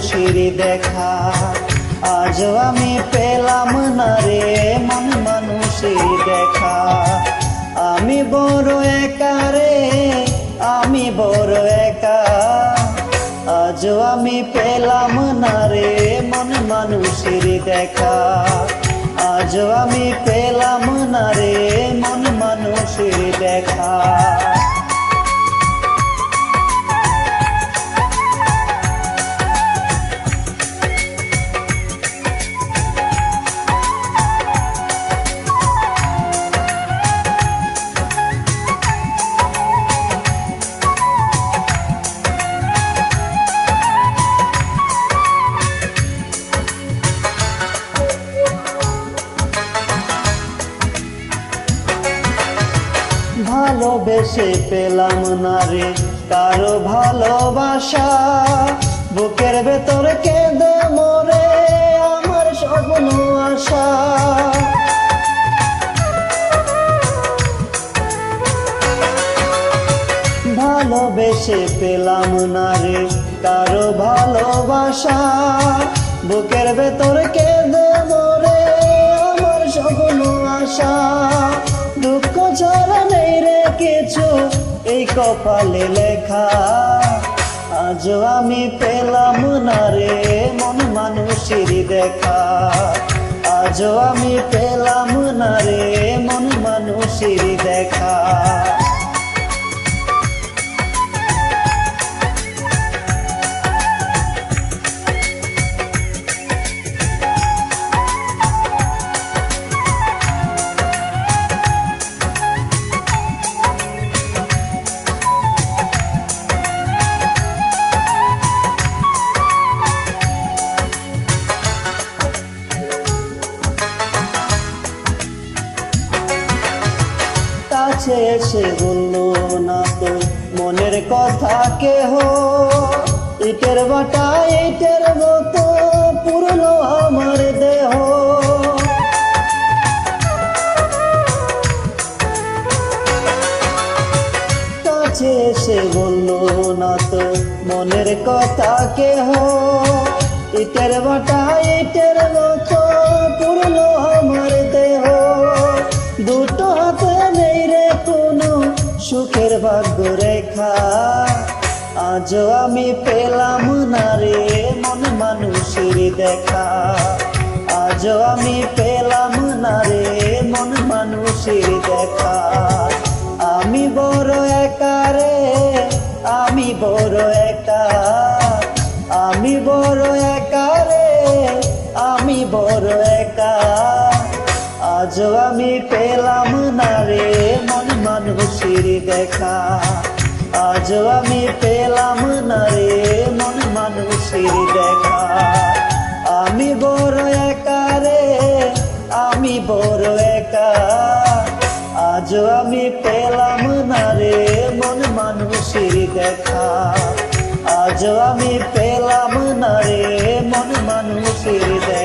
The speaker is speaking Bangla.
মানুষের দেখা। আজও আমি পেলাম না রে মন মানুষের দেখা। আমি বড় একা রে, আমি বড় একা। আজও আমি পেলাম না রে মন মানুষের দেখা। আজও আমি পেলাম না রে মন মানুষের দেখা। ভালোবেসে পেলাম না রে কারো ভালোবাসা। বুকের ভেতর কেঁদে মরে আমার স্বপ্ন আশা। ভালোবেসে পেলাম না রে কারো ভালোবাসা। বুকের ভেতর কেঁদে মরে আমার স্বপ্ন আশা। দুঃখ ছাড়া নেই রে কিছু এই কপালে লেখা। আজও আমি পেলাম না রে মন মানুষের দেখা। আজও আমি পেলাম না রে মন মানুষের দেখা। কাছে এসে বললো না তো মনের কথা কেহ। ইটের বাটা ইটের মতো পুরনো আমার দেহ। কাছে এসে বললো না তো মনের কথা কেহ। ইটের বাটা ইটের মতো পুরনো আমার দেহ। দুটো হাতে নেই রে কোনো সুখের ভাগ্য রেখা। আজও আমি পেলাম না রে মন মানুষের দেখা। আজও আমি পেলাম না রে মন মানুষের দেখা। আমি বড় একা রে, আমি বড় একা। আমি বড় একা রে, আমি বড় একা। আজও আমি পেলাম না রে মন মানুষের দেখা। আজও আমি পেলাম না রে মন মানুষের দেখা। আমি বড় একা রে, আমি বড় একা। আজও আমি পেলাম না রে মন মানুষের দেখা। আজও আমি পেলাম না রে মন মানুষের দেখা।